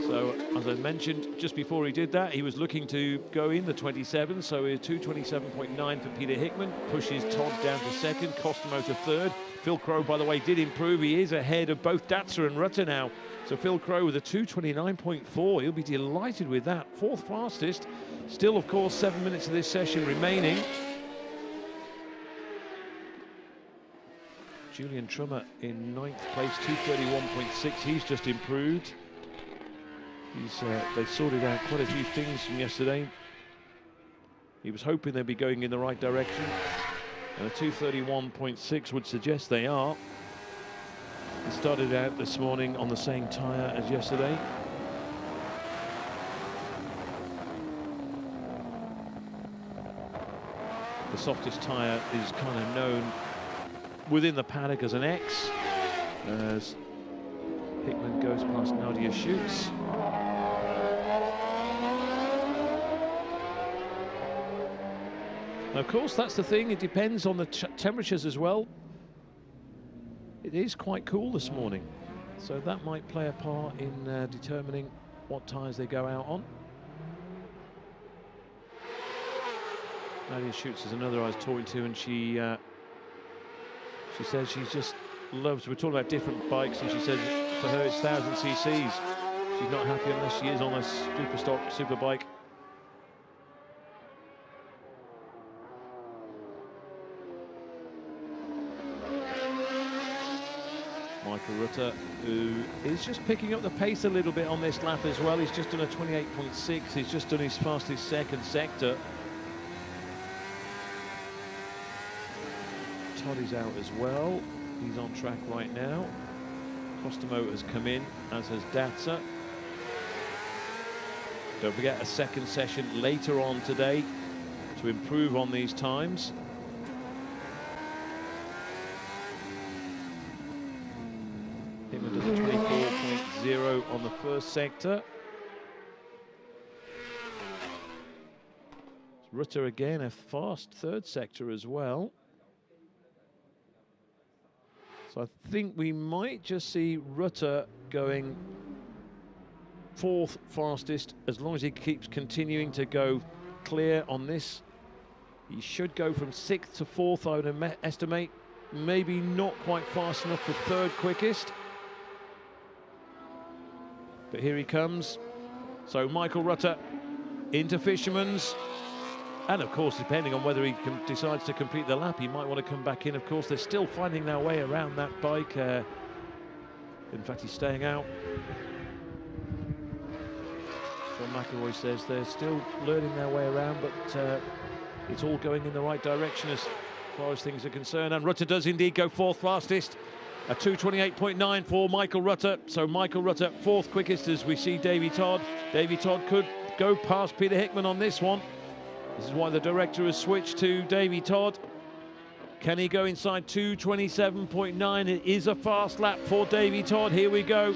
So, as I mentioned, just before he did that, he was looking to go in the 27, so a 2:27.9 for Peter Hickman, pushes Todd down to 2nd, Kostamo to 3rd. Phil Crowe, by the way, did improve. He is ahead of both Datzer and Rutter now. So Phil Crowe with a 2:29.4, he'll be delighted with that. 4th fastest, still, of course, 7 minutes of this session remaining. Julian Trummer in 9th place, 2:31.6, he's just improved. They sorted out quite a few things from yesterday. He was hoping they'd be going in the right direction, and a 2:31.6 would suggest they are. He started out this morning on the same tyre as yesterday. The softest tyre is kind of known within the paddock as an X, as Hickman goes past Nadia Schutz. Of course, that's the thing, it depends on the temperatures as well. It is quite cool this morning, so that might play a part in determining what tyres they go out on. Nadia Schutz is another I was talking to, and she says she just loves, we're talking about different bikes, and she says for her it's 1,000 cc's. She's not happy unless she is on a super stock, super bike. Michael Rutter, who is just picking up the pace a little bit on this lap as well. He's just done a 28.6. He's just done his fastest 2nd sector. Todd is out as well. He's on track right now. Kostamo has come in, as has Datzer. Don't forget a 2nd session later on today to improve on these times. Hickman does a 24.0 on the 1st sector. Rutter again, a fast 3rd sector as well. So I think we might just see Rutter going 4th fastest, as long as he keeps continuing to go clear on this. He should go from 6th to 4th, I would estimate. maybe not quite fast enough for third quickest. But here he comes. So Michael Rutter into Fisherman's. And of course, depending on whether he decides to complete the lap, he might want to come back in. Of course, they're still finding their way around that bike. In fact, he's staying out. John McElroy says they're still learning their way around, but it's all going in the right direction as far as things are concerned. And Rutter does indeed go fourth fastest. A 2:28.9 for Michael Rutter. So Michael Rutter fourth quickest as we see Davey Todd. Davey Todd could go past Peter Hickman on this one. This is why the director has switched to Davey Todd. Can he go inside 2:27.9? It is a fast lap for Davey Todd. Here we go.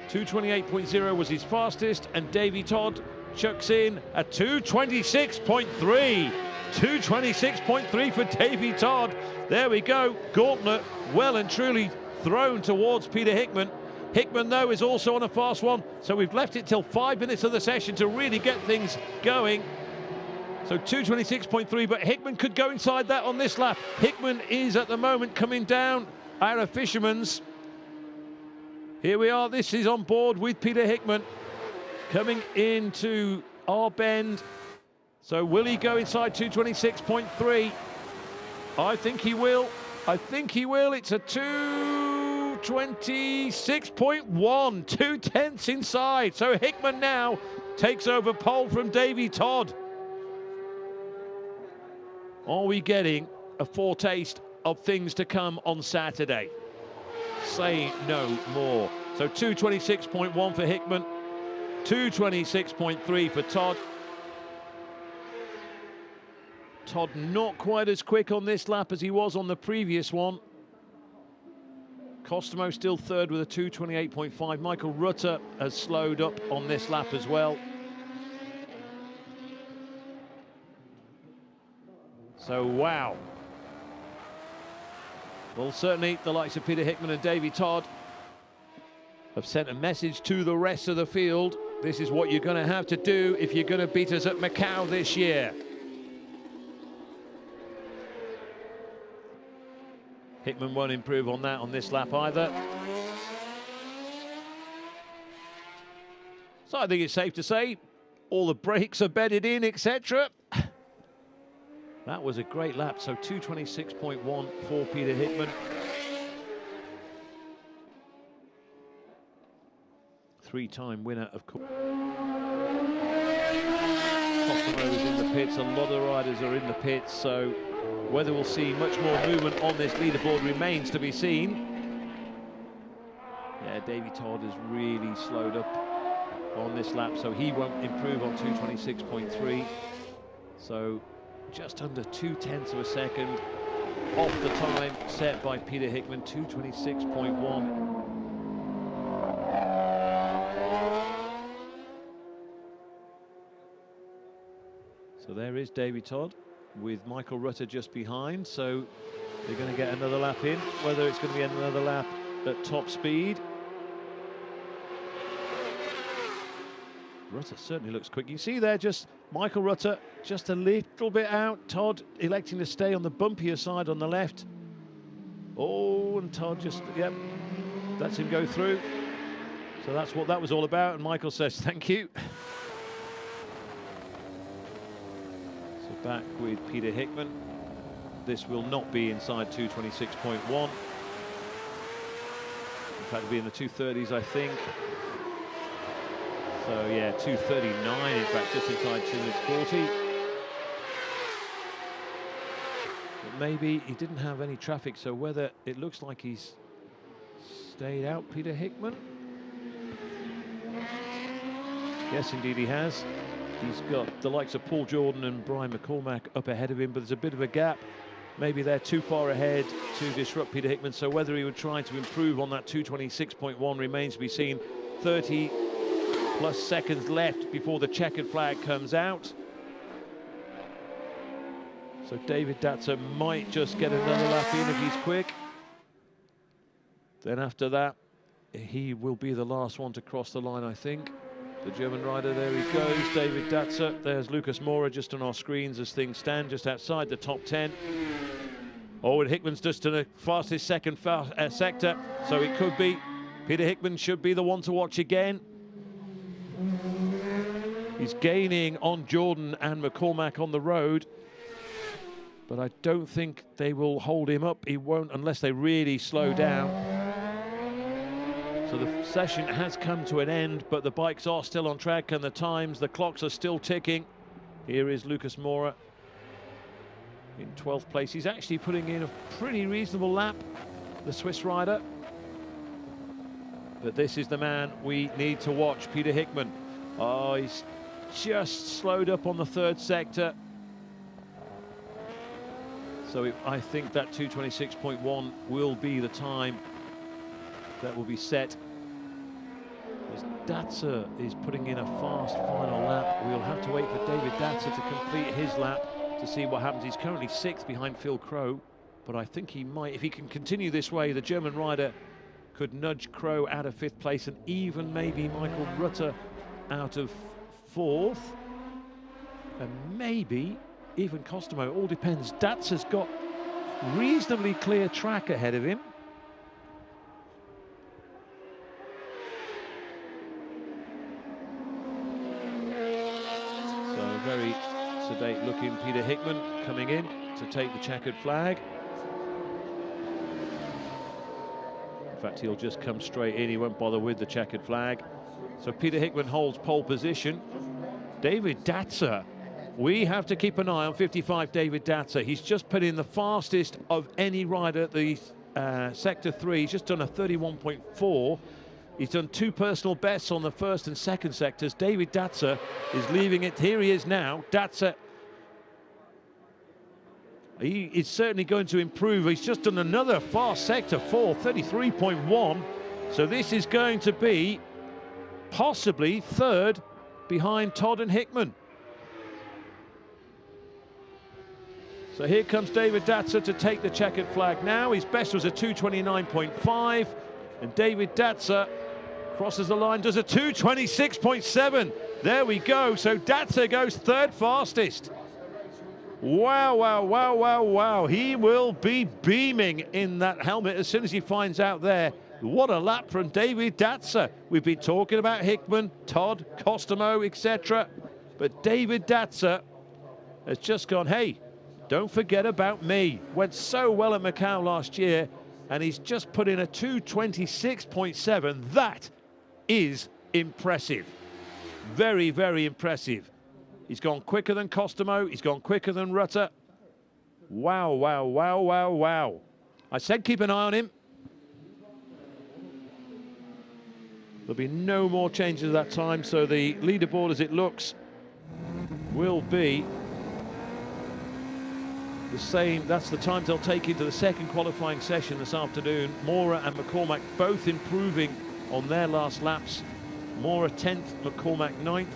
2:28.0 was his fastest, and Davey Todd chucks in a 2:26.3. 2:26.3 for Davey Todd. There we go. Gauntlet well and truly thrown towards Peter Hickman. Hickman, though, is also on a fast one, so we've left it till 5 minutes of the session to really get things going. So 2:26.3, but Hickman could go inside that on this lap. Hickman is at the moment coming down out of Fisherman's. Here we are. This is on board with Peter Hickman coming into our bend. So will he go inside 2:26.3? I think he will. I think he will. It's a 2:26.1, 2/10 inside. So Hickman now takes over pole from Davey Todd. Are we getting a foretaste of things to come on Saturday? Say no more. So 2:26.1 for Hickman, 2:26.3 for Todd. Todd not quite as quick on this lap as he was on the previous one. Kostamo still third with a 2:28.5. Michael Rutter has slowed up on this lap as well. So, wow. Well, certainly the likes of Peter Hickman and Davey Todd have sent a message to the rest of the field. This is what you're going to have to do if you're going to beat us at Macau this year. Hickman won't improve on that on this lap either. So I think it's safe to say all the brakes are bedded in, etc. That was a great lap. So 2:26.1 for Peter Hickman. Three-time winner, of course. Kostamo is in the pits. A lot of riders are in the pits, so whether we'll see much more movement on this leaderboard remains to be seen. Yeah, Davey Todd has really slowed up on this lap, so he won't improve on 2:26.3. So just under 2/10 of a second off the time set by Peter Hickman, 2:26.1. So there is Davey Todd with Michael Rutter just behind, so they're going to get another lap in, whether it's going to be another lap at top speed. Rutter certainly looks quick. You see there, just Michael Rutter just a little bit out. Todd electing to stay on the bumpier side on the left. Oh, and Todd just, yep, lets him go through. So that's what that was all about, and Michael says thank you. Back with Peter Hickman. This will not be inside 2:26.1. In fact, it'll be in the 2:30s, I think. So yeah, 2:39, in fact, just inside 2:40. But maybe he didn't have any traffic, so whether it looks like he's stayed out, Peter Hickman. Yes, indeed he has. He's got the likes of Paul Jordan and Brian McCormack up ahead of him, but there's a bit of a gap. Maybe they're too far ahead to disrupt Peter Hickman, so whether he would try to improve on that 2:26.1 remains to be seen. 30 plus seconds left before the checkered flag comes out. So David Datzer might just get another lap in if he's quick. Then after that, he will be the last one to cross the line, I think. The German rider, there he goes, David Datzer. There's Lucas Mora just on our screens as things stand, just outside the top 10. Oh, and Hickman's just done a fastest second sector, so it could be. Peter Hickman should be the one to watch again. He's gaining on Jordan and McCormack on the road, but I don't think they will hold him up. He won't unless they really slow down. So the session has come to an end, but the bikes are still on track and the clocks are still ticking. Here is Lucas Mora in 12th place. He's actually putting in a pretty reasonable lap, the Swiss rider. But this is the man we need to watch, Peter Hickman. Oh, he's just slowed up on the third sector. So I think that 2:26.1 will be the time that will be set. As Datzer is putting in a fast final lap, we'll have to wait for David Datzer to complete his lap to see what happens. He's currently 6th behind Phil Crowe, but I think he might, if he can continue this way, the German rider could nudge Crowe out of 5th place and even maybe Michael Rutter out of 4th, and maybe even Kostamo. It all depends. Datzer's got reasonably clear track ahead of him. So very sedate looking Peter Hickman coming in to take the checkered flag. In fact, he'll just come straight in. He won't bother with the checkered flag. So Peter Hickman holds pole position. David Datzer, we have to keep an eye on 55 David Datzer. He's just put in the fastest of any rider at the Sector 3. He's just done a 31.4. He's done 2 personal bests on the first and second sectors. David Datzer is leaving it. Here he is now. Datzer, he is certainly going to improve. He's just done another fast sector 4, 33.1. So this is going to be possibly 3rd behind Todd and Hickman. So here comes David Datzer to take the checkered flag now. His best was a 2:29.5, and David Datzer crosses the line, does a 2:26.7. There we go. So Datzer goes 3rd fastest. Wow, wow, wow, wow, wow. He will be beaming in that helmet as soon as he finds out there. What a lap from David Datzer. We've been talking about Hickman, Todd, Kostamo, etc. But David Datzer has just gone, hey, don't forget about me. Went so well at Macau last year, and he's just put in a 2:26.7. That is impressive. Very, very impressive. He's gone quicker than Kostamo. He's gone quicker than Rutter. Wow, wow, wow, wow, wow. I said keep an eye on him. There'll be no more changes at that time, so the leaderboard as it looks will be the same. That's the times they'll take into the second qualifying session this afternoon. Mora and McCormack both improving on their last laps. Mora 10th, McCormack 9th.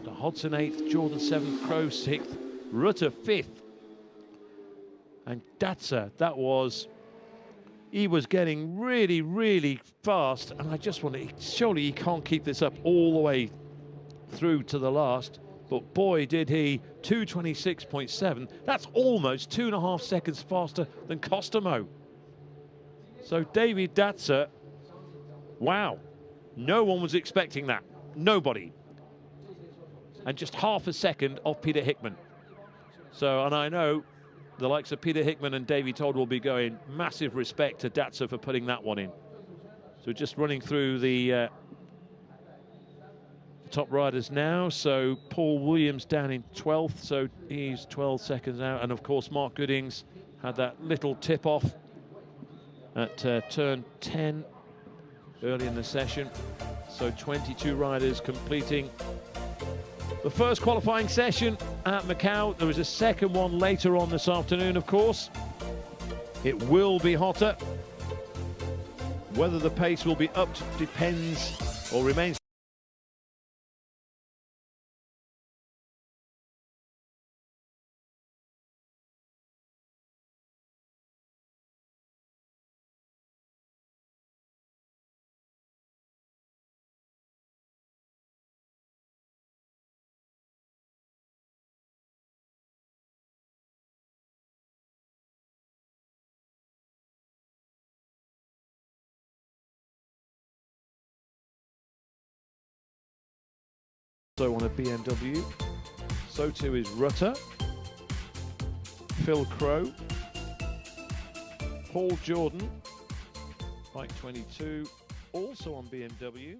Hodson 8th, Jordan 7th, Crowe 6th, Rutter 5th. And Datzer, he was getting really, really fast. And I just wondered, surely he can't keep this up all the way through to the last. But boy, did he. 2:26.7. That's almost 2.5 seconds faster than Kostamo. So David Datzer, wow. No one was expecting that. Nobody. And just half a second off Peter Hickman. So, and I know the likes of Peter Hickman and Davey Todd will be going massive respect to Datzer for putting that one in. So just running through the top riders now. So Paul Williams down in 12th, so he's 12 seconds out. And of course, Mark Goodings had that little tip off at turn 10 early in the session. So 22 riders completing the first qualifying session at Macau. There is a second one later on this afternoon, of course. It will be hotter. Whether the pace will be upped depends or remains also on a BMW. So too is Rutter, Phil Crowe, Paul Jordan, bike 22, also on BMW.